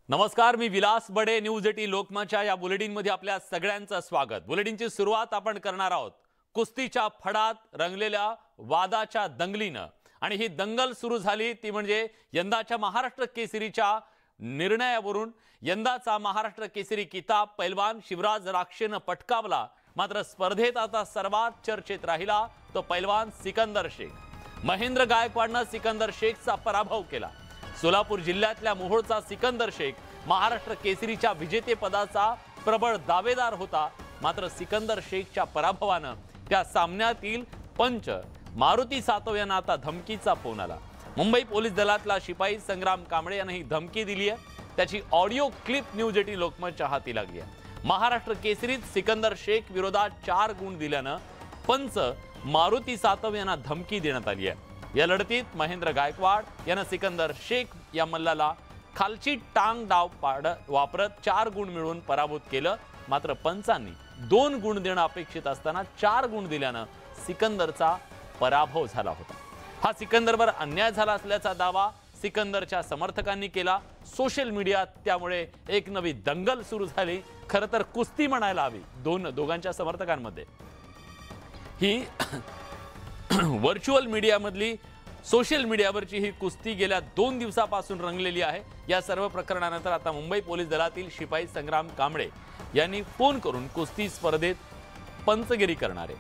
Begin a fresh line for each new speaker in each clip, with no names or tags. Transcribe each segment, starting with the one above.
नमस्कार, मी विलास बडे. न्यूज 18 लोकमतच्या या बुलेटिनमध्ये आपल्या सगळ्यांचं स्वागत. बुलेटिनची सुरुवात आपण करणार आहोत कुस्तीच्या फडात रंगलेल्या वादाच्या दंगलीनं. आणि ही दंगल सुरू झाली ती म्हणजे यंदाच्या महाराष्ट्र केसरीच्या निर्णयावरून. यंदाचा महाराष्ट्र केसरी किताब पैलवान शिवराज राक्षेनं पटकावला. मात्र स्पर्धेत आता सर्वात चर्चेत राहिला तो पैलवान सिकंदर शेख. महेंद्र गायकवाडनं सिकंदर शेखचा पराभव केला. सोलापूर जिल्ह्यातल्या मोहोळचा सिकंदर शेख महाराष्ट्र केसरीच्या विजेतेपदाचा प्रबळ दावेदार होता. मात्र सिकंदर शेखच्या पराभवानं त्या सामन्यातील पंच मारुती सातव यांना आता धमकीचा फोन आला. मुंबई पोलीस दलातला शिपाई संग्राम कांबळे यांनी ही धमकी दिली आहे. त्याची ऑडिओ क्लिप न्यूज 18 लोकमतच्या हाती लागली आहे. महाराष्ट्र केसरीत सिकंदर शेख विरोधात 4 गुण दिल्यानं पंच मारुती सातव यांना धमकी देण्यात आली आहे. या लढतीत महेंद्र गायकवाड यानं सिकंदर शेख या मल्लाला खालची टांग डाव वापरत 4 गुण मिळवून पराभूत केलं. मात्र पंचांनी 2 गुण देणं अपेक्षित असताना 4 गुण दिल्यानं सिकंदरचा पराभव झाला होता. हा सिकंदरवर अन्याय झाला असल्याचा दावा सिकंदरच्या समर्थकांनी केला. सोशल मीडियात त्यामुळे एक नवी दंगल सुरू झाली. खरं तर कुस्ती म्हणायला हवी दोघांच्या समर्थकांमध्ये. ही व्हर्च्युअल मीडियामधली सोशल मीडियावरची ही कुस्ती गेल्या 2 दिवसापासून रंगलेली आहे. या सर्व प्रकरणानंतर आता मुंबई पोलीस दलातील शिपाई संग्राम कांबळे यांनी फोन करून कुस्ती स्पर्धेत पंचगिरी करणारे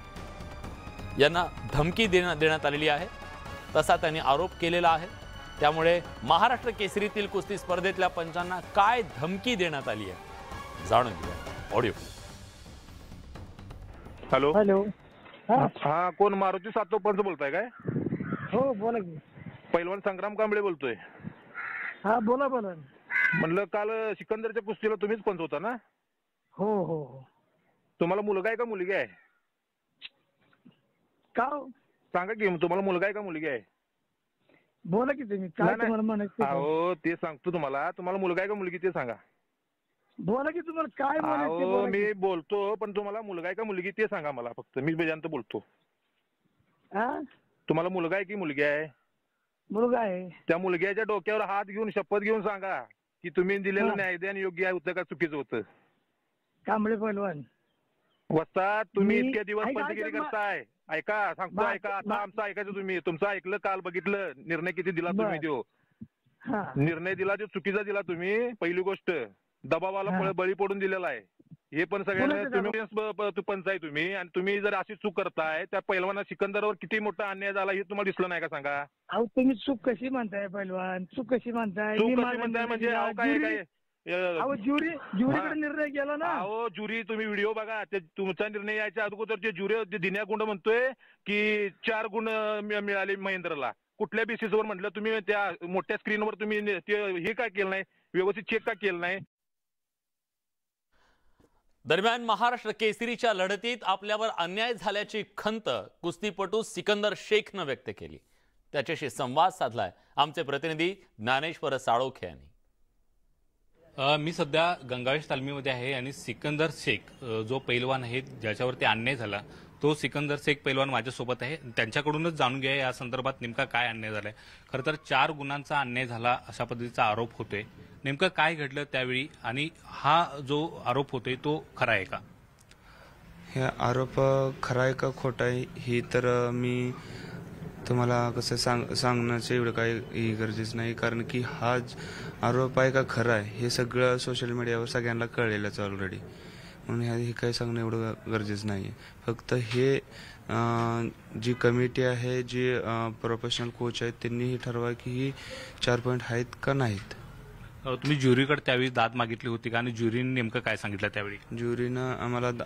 यांना धमकी देण्यात आलेली आहे तसा त्यांनी आरोप केलेला आहे. त्यामुळे महाराष्ट्र केसरीतील कुस्ती स्पर्धेतल्या पंचांना काय धमकी देण्यात आली आहे जाणून घेऊया. ऑडिओ.
Hello
hello.
हा, कोण मारुती सातव पंच बोलताय काय?
हो बोला की.
पैलवान संग्राम कांबळे बोलतोय.
हा बोला बोला.
म्हणलं काल सिकंदरच्या कुस्तीला तुम्हीच पंच होता ना?
हो हो हो.
तुम्हाला मुलगा आहे का मुलगी आहे?
का
सांगा की तुम्हाला मुलगा आहे का मुलगी आहे?
बोला की तुम्ही काय तुम्हाला म्हणायचं.
अहो ते सांगतो तुम्हाला मुलगा आहे का मुलगी ते सांगा.
बोला की तुम्हाला काय म्हणायचं.
अहो मी बोलतो पण तुम्हाला मुलगा आहे का मुलगी ते सांगा मला फक्त. मी बेजांत बोलतो. तुम्हाला मुलगा आहे की मुलगी आहे?
मुलगा आहे. त्या
मुलग्याच्या डोक्यावर हात घेऊन शपथ घेऊन सांगा की तुम्ही दिलेलं न्यायदान योग्य होतं का चुकीचं होतं?
कांबळे पैलवान
वस्ताद तुम्ही इतके दिवस पंचगिरी करताय. ऐका सांगतो ऐका. आता आमचं ऐकायचं तुम्ही. तुमचं ऐकलं काल बघितलं निर्णय किती दिला तुम्ही. तो निर्णय दिला तो चुकीचा दिला तुम्ही. पहिली गोष्ट दबावाला बळी पडून दिलेला आहे. हे पण सगळ्यांना तुम्ही पंच आहे तुम्ही. आणि तुम्ही जर अशी चूक करताय त्या पैलवाना सिकंदरवर किती मोठा अन्याय झाला हे तुम्हाला दिसलं नाही का सांगा.
अहो तुम्ही चूक कशी म्हणताय पैलवान? चूक कशी म्हणताय?
म्हणजे काय
ज्युरीकडे निर्णय गेला ना.
अहो ज्युरी तुम्ही व्हिडिओ बघा. तुमचा निर्णय यायच्या अगोदर जे ज्युरी दिन्या गुंड म्हणतोय की 4 गुण मिळाले महेंद्रला. कुठल्या बेसिसवर म्हटलं तुम्ही त्या मोठ्या स्क्रीनवर तुम्ही हे का केलं नाही? व्यवस्थित चेक का केलं नाही?
दरम्यान महाराष्ट्र केसरीच्या लढतीत आपल्यावर अन्याय झाल्याची खंत कुस्तीपटू सिकंदर शेखनं व्यक्त केली. त्याच्याशी संवाद साधलाय आमचे प्रतिनिधी ज्ञानेश्वर साळोखे यांनी.
मी सध्या गंगावेश तालमीमध्ये आहे आणि सिकंदर शेख जो पैलवान आहे ज्याच्यावरती अन्याय झाला तो सिकंदर शेख पैलवान माझ्यासोबत आहे. त्यांच्याकडूनच जाणून घ्या या संदर्भात नेमका काय अन्याय झालाय. खरं तर 4 गुणांचा अन्याय झाला अशा पद्धतीचा आरोप होतोय. नेमकं काय घडलं त्यावेळी आणि हा जो आरोप होतोय तो खरा आहे का?
हे आरोप खरा आहे का खोटा आहे ही तर मी तुम्हाला कसं सांगण्याचं एवढं काही गरजेचं नाही. कारण की हा आरोप आहे का खरा आहे हे सगळं सोशल मीडियावर सगळ्यांना कळलेलंच ऑलरेडी. म्हणून हे काही सांगणं एवढं गरजेचं नाही आहे. फक्त हे जी कमिटी आहे जी प्रोफेशनल कोच आहेत त्यांनी हे ठरवा की ही 4 पॉईंट आहेत का नाहीत.
तुम्ही ज्युरीकडे त्यावेळी दाद मागितली होती का आणि ज्युरीने नेमकं काय सांगितलं त्यावेळी?
ज्युरीनं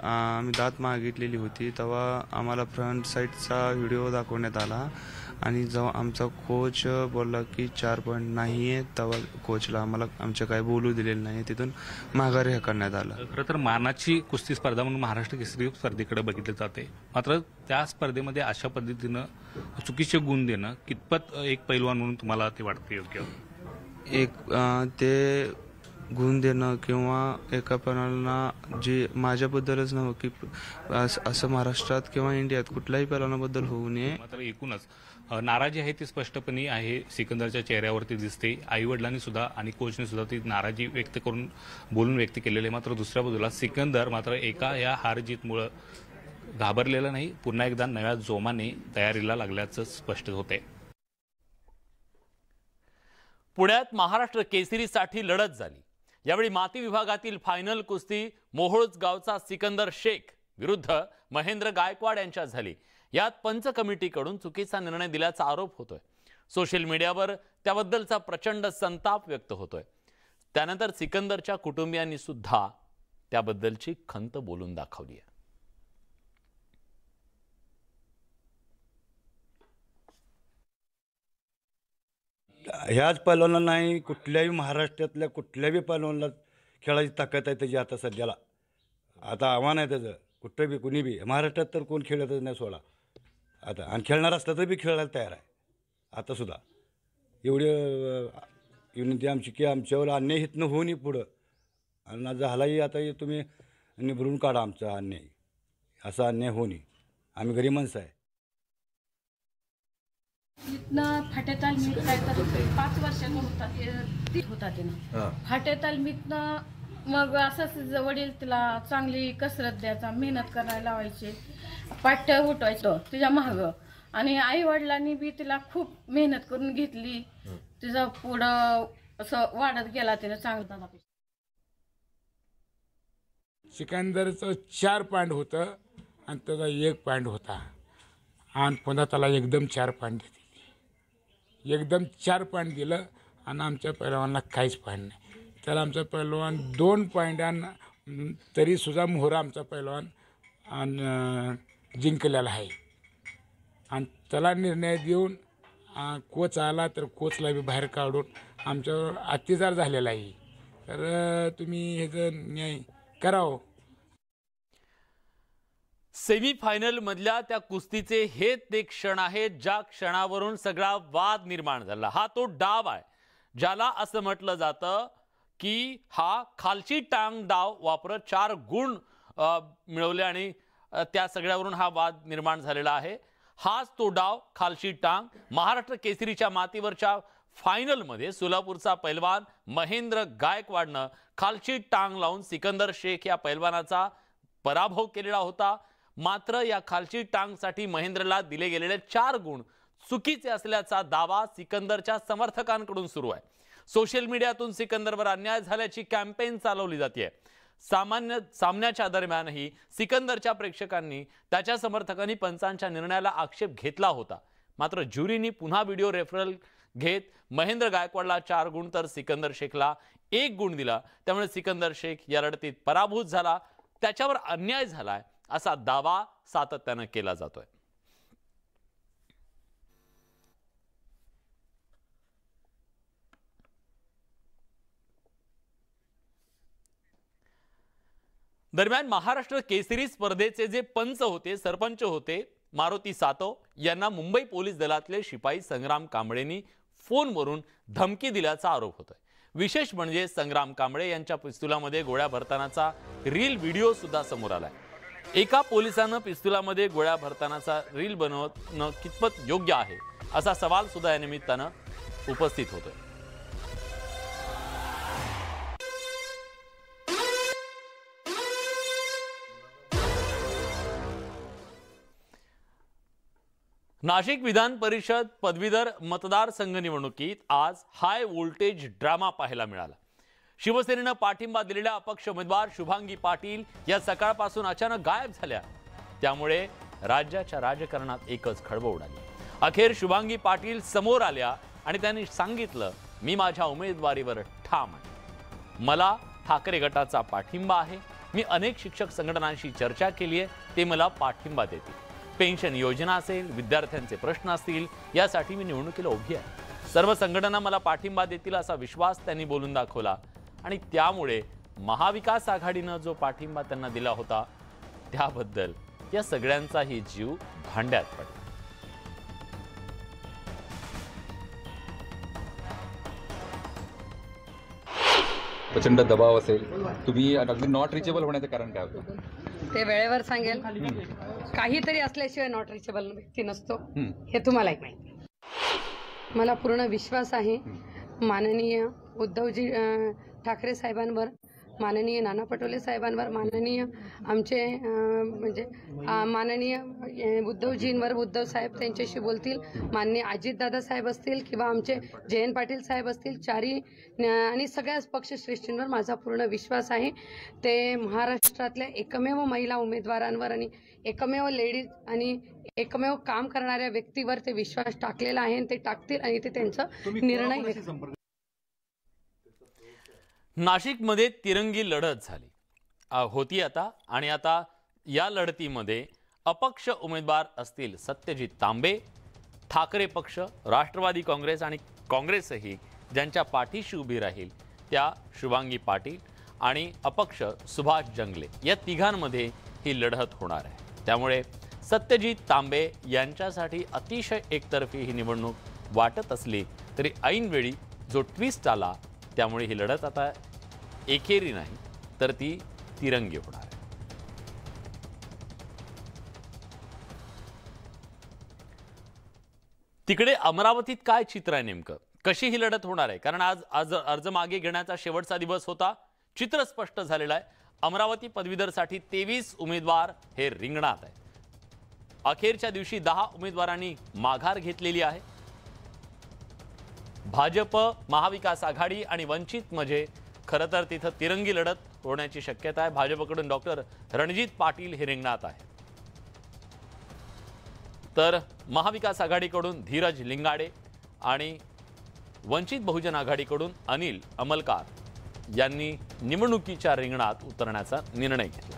आम्ही दाद मागितलेली होती तेव्हा आम्हाला फ्रंट साईडचा व्हिडिओ दाखवण्यात आला आणि जेव्हा आमचा कोच बोलला की 4 पॉईंट नाही आहे तेव्हा कोचला आम्हाला आमच्या काय बोलू दिलेलं नाही. तिथून माघारी करण्यात आलं.
खरं तर मानाची कुस्ती स्पर्धा म्हणून महाराष्ट्र केसरी स्पर्धेकडे बघितले जाते. मात्र त्या स्पर्धेमध्ये अशा पद्धतीनं चुकीचे गुण देणं कितपत एक पैलवान म्हणून तुम्हाला ते वाटते योग्य?
ते गुण देणं किंवा एका पैलवानाला जे माझ्याबद्दलच नव्हतं की असं महाराष्ट्रात किंवा इंडियात कुठल्याही पैलवानाबद्दल होऊ नये.
मात्र एकूणच नाराजी आहे ती स्पष्टपणे आहे सिकंदरच्या चेहऱ्यावरती दिसते. आईवडिलांनी सुद्धा आणि कोचने सुद्धा ती नाराजी व्यक्त करून बोलून व्यक्त केलेली आहे. मात्र दुसऱ्या बाजूला सिकंदर मात्र एका या हारजीतमुळे घाबरलेला नाही, पुन्हा एकदा नव्या जोमाने तयारीला लागल्याचं स्पष्ट होते.
पुण्यात महाराष्ट्र केसरीसाठी लढत झाली. यावेळी माती विभागातील फायनल कुस्ती मोहोळज गावचा सिकंदर शेख विरुद्ध महेंद्र गायकवाड यांच्यात झाली. यात पंच कमिटीकडून चुकीचा निर्णय दिल्याचा आरोप होतोय. सोशल मीडियावर त्याबद्दलचा प्रचंड संताप व्यक्त होतोय. त्यानंतर सिकंदरच्या कुटुंबियांनी सुद्धा त्याबद्दलची खंत बोलून दाखवली आहे.
ह्याच पैलवानाला नाही, कुठल्याही महाराष्ट्रातल्या कुठल्याही पैलवानाला खेळायची ताकद आहे त्याची आता सध्याला. आता आव्हान आहे त्याचं, कुठं बी कुणी बी महाराष्ट्रात तर कोण खेळतच नाही सोडा आता. आणि खेळणार असलं तर बी खेळायला तयार आहे आता सुद्धा. एवढी विनंती आमची की आमच्यावर अन्याय हितनं होऊन पुढं. आणि झालाही आता तुम्ही निभरून काढा आमचा अन्याय. असा अन्याय होऊ नये. आम्ही गरीब माणसं आहे.
इथनं फाट्याताल मी काय तर 5 वर्षांनी होता तिनं फाट्याताल मीतनं. मग असंच वडील तिला चांगली कसरत द्यायचा, मेहनत करायला लावायचे, पाठ्य उठवायचं तिच्या मागं. आणि आई वडिलांनी बी तिला खूप मेहनत करून घेतली. तिचं पुढं असं वाढत गेला तिनं चांगला.
सिकंदरचं 4 पॉईंट होतं आणि त्याचा 1 पॉईंट होता. आणि पुन्हा त्याला एकदम 4 पॉईंट दिली. एकदम 4 पॉईंट दिलं आणि आमच्या पैलवानाला काहीच पॉईंट नाही. त्याला आमचा पैलवान 2 पॉईंटांना तरीसुद्धा मोहरा आमचा पैलवान आणि जिंकलेला आहे. आणि त्याला निर्णय देऊन कोच आला तर कोचला बी बाहेर काढून आमच्यावर अत्याचार झालेला आहे. तर तुम्ही ह्याचं न्याय करावं.
सेमीफायनल मधल्या त्या कुस्तीचे हे ते क्षण आहेत ज्या क्षणावरून सगळा वाद निर्माण झाला. हा तो डाव आहे ज्याला असं म्हटलं जातं की हा खालची टांग डाव वापरत 4 गुण मिळवले आणि त्या सगळ्यावरून हा वाद निर्माण झालेला आहे. हाच तो डाव खालची टांग. महाराष्ट्र केसरीच्या मातीवरच्या फायनलमध्ये सोलापूरचा पैलवान महेंद्र गायकवाडनं खालची टांग लावून सिकंदर शेख या पैलवानाचा पराभव केलेला होता. मात्र या खालची टांगसाठी महेंद्रला दिले गेलेले 4 गुण चुकीचे असल्याचा दावा सिकंदरच्या समर्थकांकडून सुरू आहे. सोशल मीडियातून सिकंदरवर अन्याय झाल्याची कॅम्पेन चालवली जाते. सामन्याच्या दरम्यानही सिकंदरच्या प्रेक्षकांनी त्याच्या समर्थकांनी पंचांच्या निर्णयाला आक्षेप घेतला होता. मात्र ज्युरीनी पुन्हा व्हिडिओ रेफरल घेत महेंद्र गायकवाडला 4 गुण तर सिकंदर शेखला 1 गुण दिला. त्यामुळे सिकंदर शेख या लढतीत पराभूत झाला, त्याच्यावर अन्याय झालाय असा दावा सातत्याने केला जातोय. दरम्यान महाराष्ट्र केसरी स्पर्धेचे जे पंच होते, सरपंच होते मारुती सातव यांना मुंबई पोलीस दलातले शिपाई संग्राम कांबळेंनी फोनवरून धमकी दिल्याचा आरोप होतोय. विशेष म्हणजे संग्राम कांबळे यांच्या पिस्तुलामध्ये गोळ्या भरतानाचा रील व्हिडिओ सुद्धा समोर आलाय. एका पोलिसानं पिस्तुलामध्ये गोळ्या भरतानाचा रील बनवणं कितपत योग्य आहे असा सवाल सुद्धा या निमित्तानं उपस्थित होतोय. नाशिक विधान परिषद पदवीधर मतदारसंघ निवडणुकीत आज हाय व्होल्टेज ड्रामा पाहायला मिळाला. शिवसेनेनं पाठिंबा दिलेल्या अपक्ष उमेदवार शुभांगी पाटील या सकाळपासून अचानक गायब झाल्या. त्यामुळे राज्याच्या राजकारणात एकच खळबळ उडाली. अखेर शुभांगी पाटील समोर आल्या आणि त्यांनी सांगितलं, मी माझ्या उमेदवारीवर ठाम आहे. मला ठाकरे गटाचा पाठिंबा आहे. मी अनेक शिक्षक संघटनांशी चर्चा केली आहे, ते मला पाठिंबा देतील. पेन्शन योजना असेल, विद्यार्थ्यांचे प्रश्न असतील, यासाठी मी निवडणुकीला उभी आहे. सर्व संघटना मला पाठिंबा देतील असा विश्वास त्यांनी बोलून दाखवला. आणि त्यामुळे महाविकास आघाडीनं जो पाठिंबा त्यांना दिला होता त्याबद्दल या सगळ्यांचाही जीव भांड्यात पडला.
प्रचंड दबाव असेल, तुम्ही अगदी नॉट रिचेबल होण्याचं कारण काय होतं?
ते वेळेवर सांगेल. काहीतरी असल्याशिवाय नॉट रिचेबल व्यक्ती नसतो, हे तुम्हालाही माहिती. मला पूर्ण विश्वास आहे माननीय उद्धवजी ठाकरे साहेबांवर, माननीय नाना पटोले साहेबांवर, माननीय आमचे म्हणजे माननीय उद्धवजींवर, उद्धव साहेब त्यांच्याशी बोलतील, माननीय अजितदादा साहेब असतील किंवा आमचे जयंत पाटील साहेब असतील, चारी आणि सगळ्याच पक्षश्रेष्ठींवर माझा पूर्ण विश्वास आहे. ते महाराष्ट्रातल्या एकमेव महिला उमेदवारांवर आणि एकमेव लेडीज आणि एकमेव काम करणाऱ्या व्यक्तीवर ते विश्वास टाकलेला आहे. ते टाकतील आणि ते त्यांचा निर्णय घेतील.
नाशिकमध्ये तिरंगी लढत झाली होती आणि आता या लढतीमध्ये अपक्ष उमेदवार असतील सत्यजित तांबे, ठाकरे पक्ष, राष्ट्रवादी काँग्रेस आणि काँग्रेसही ज्यांच्या पाठीशी उभी राहील त्या शुभांगी पाटील आणि अपक्ष सुभाष जंगले या तिघांमध्ये ही लढत होणार आहे. त्यामुळे सत्यजित तांबे यांच्यासाठी अतिशय एकतर्फी ही निवडणूक वाटत असली तरी ऐनवेळी जो ट्विस्ट आला त्यामुळे ही लढत आता एकेरी नाही तर ती तिरंगी होणार आहे. तिकडे अमरावतीत काय चित्र आहे नेमकं, कशी ही लढत होणार आहे? कारण आज अर्ज मागे घेण्याचा शेवटचा दिवस होता. चित्र स्पष्ट झालेलं आहे. अमरावती पदवीधरसाठी 23 उमेदवार हे रिंगणात आहेत. अखेरच्या दिवशी 10 उमेदवारांनी माघार घेतलेली आहे. भाजप, महाविकास आघाडी आणि वंचित म्हणजे खरं तर तिथं तिरंगी लढत होण्याची शक्यता आहे. भाजपकडून डॉक्टर रणजित पाटील हे रिंगणात आहे, तर महाविकास आघाडीकडून धीरज लिंगाडे आणि वंचित बहुजन आघाडीकडून अनिल अमलकार यांनी निवडणुकीच्या रिंगणात उतरण्याचा निर्णय घेतला.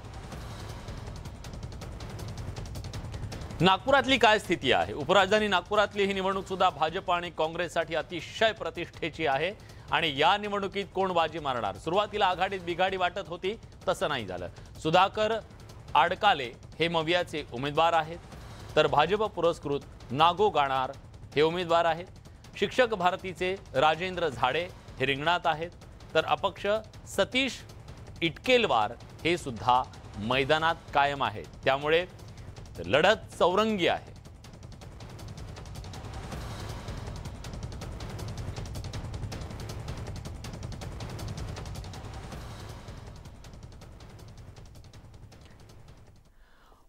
नागपुरातली काय स्थिती आहे? उपराजधानी नागपुरातली ही निवडणूक सुद्धा भाजप आणि काँग्रेससाठी अतिशय प्रतिष्ठेची आहे आणि या निवडणुकीत कोण बाजी मारणार? सुरुवातीला आघाडीत बिघाडी वाटत होती, तसं नाही झालं. सुधाकर आडकाले हे मवियाचे उमेदवार आहेत, तर भाजप पुरस्कृत नागो गाणार हे उमेदवार आहेत. शिक्षक भारतीचे राजेंद्र झाडे हे रिंगणात आहेत, तर अपक्ष सतीश इटकेलवार हे सुद्धा मैदानात कायम आहेत. त्यामुळे लढत चौरंगी आहे.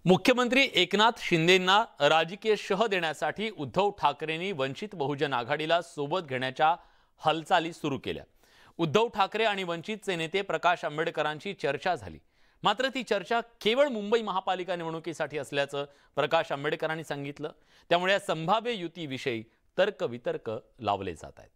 मुख्यमंत्री एकनाथ शिंदेंना राजकीय शह देण्यासाठी उद्धव ठाकरेंनी वंचित बहुजन आघाडीला सोबत घेण्याच्या हालचाली सुरू केल्या. उद्धव ठाकरे आणि वंचितचे नेते प्रकाश आंबेडकरांची चर्चा झाली, मात्र ती चर्चा केवळ मुंबई महापालिका निवडणुकीसाठी असल्याचं प्रकाश आंबेडकरांनी सांगितलं. त्यामुळे या संभाव्य युतीविषयी तर्कवितर्क लावले जात आहेत.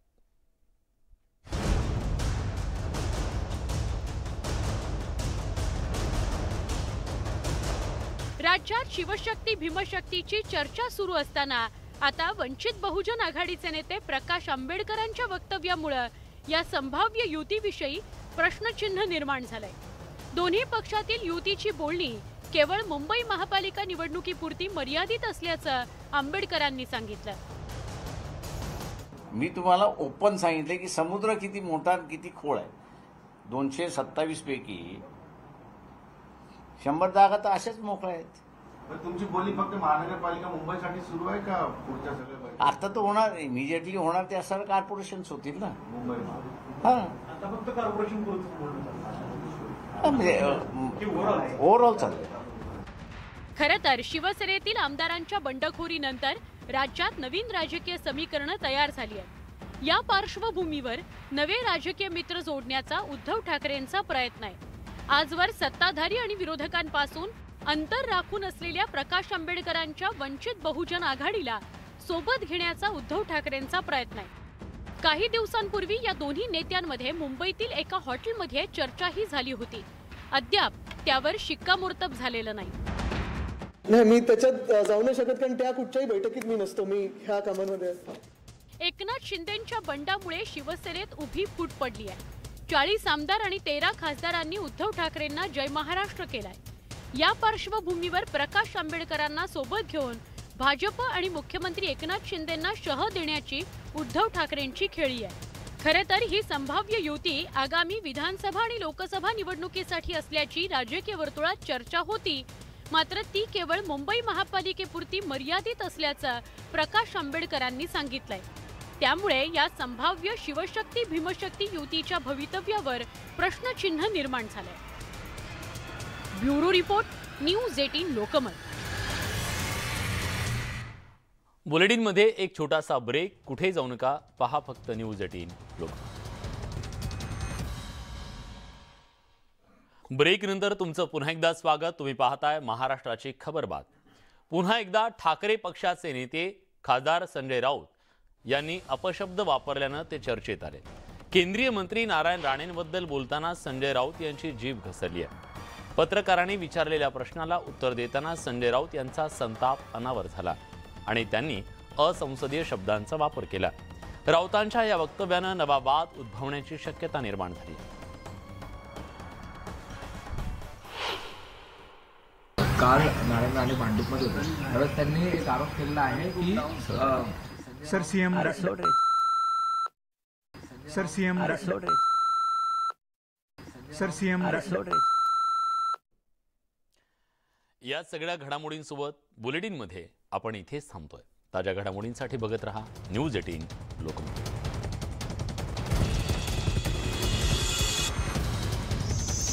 राज्यात शिवशक्ती भीमशक्तीची चर्चा सुरू असताना आता वंचित बहुजन आघाडीचे नेते प्रकाश आंबेडकरांच्या वक्तव्यामुळे या संभाव्य युतीविषयी प्रश्नचिन्ह निर्माण झालंय. दोन्ही पक्षातील युतीची बोलणी केवळ मुंबई महापालिका निवडणुकीपुरती मर्यादित असल्याचं आंबेडकरांनी सांगितलं.
मी तुम्हाला ओपन सांगितले की समुद्र किती मोठा किती खोल आहे. 227 पैकी 100 जागा तर अशाच मोकळ्या आहेत.
तुमची बोली फक्त महानगरपालिका मुंबईसाठी सुरू आहे का पुढच्या सगळ्या?
आता तर होणार, इमिजिएटली होणार, त्या सर्व कॉर्पोरेशन्स होतील ना
मुंबई.
हा,
आता फक्त कॉर्पोरेशन
ओव्हरऑल चाललंय.
खरं तर शिवसेनेतील आमदारांच्या बंडखोरीनंतर राज्यात नवीन राजकीय समीकरणं तयार झाली आहेत. या पार्श्वभूमीवर नवे राजकीय मित्र जोडण्याचा उद्धव ठाकरेंचा प्रयत्न आहे. आजवर सत्ताधारी आणि विरोधकांपासून अंतर राखून असलेल्या प्रकाश आंबेडकरांच्या वंचित बहुजन आघाडीला सोबत घेण्याचा उद्धव ठाकरेंचा प्रयत्न आहे. काही दिवसांपूर्वी या दोन्ही नेत्यांमध्ये मुंबईतील एका हॉटेलमध्ये चर्चाही झाली होती. अद्याप त्यावर शिक्कामोर्तब झालेलं नाही.
मी त्याच्यात जाऊ नाही शकत कारण त्या कुठच्याही बैठकीत मी नसतो. मी ह्या कामांमध्ये.
एकनाथ शिंदेंच्या बंडामुळे शिवसेनेत उभी फूट पडली आहे. 40 आमदार आणि 13 खासदारांनी उद्धव ठाकरेंना जय महाराष्ट्र केलाय. या पार्श्वभूमीवर प्रकाश आंबेडकरांना सोबत घेऊन भाजप आणि मुख्यमंत्री एकनाथ शिंदेंना शह देण्याची उद्धव ठाकरेंची खेळी आहे. खरे तर ही संभाव्य युती आगामी विधानसभा आणि लोकसभा निवडणुकीसाठी असल्याची राजकीय वर्तुळात चर्चा होती, मात्र ती केवळ मुंबई महापालिकेपुरती मर्यादित असल्याचं प्रकाश आंबेडकरांनी सांगितलंय. त्यामुळे या संभाव्य शिवशक्ती भीमशक्ती युतीच्या भवितव्यावर प्रश्नचिन्ह निर्माण झालंय. Bureau report, news 18 Lokmat.
बुलेटिनमध्ये एक छोटासा ब्रेक. कुठे जाऊ नका, पहा फक्त न्यूज 18 लोकमत. ब्रेक नंतर तुमचं पुन्हा एकदा स्वागत. तुम्ही पाहताय महाराष्ट्राची खबरबात. पुन्हा एकदा ठाकरे पक्षाचे नेते खासदार संजय राऊत यांनी अपशब्द वापरल्यानं ते चर्चेत आले. केंद्रीय मंत्री नारायण राणेंबद्दल बोलताना संजय राऊत यांची जीभ घसरली आहे. पत्रकारांनी विचारलेल्या प्रश्नाला उत्तर देताना संजय राऊत यांचा संताप अनावर झाला आणि त्यांनी असंसदीय शब्दांचा वापर केला. राऊतांच्या या वक्तव्यानं नवा वाद उद्भवण्याची शक्यता निर्माण झाली.
काल नारायण राणे भांडूपमध्ये होते, त्यावेळेस त्यांनी एक आरोप केलेला आहे की सर सीएम
या सगळ्या घडामोडींसोबत बुलेटिनमध्ये आपण इथेच थांबतोय. ताज्या घडामोडींसाठी बघत रहा न्यूज 18 लोकमत.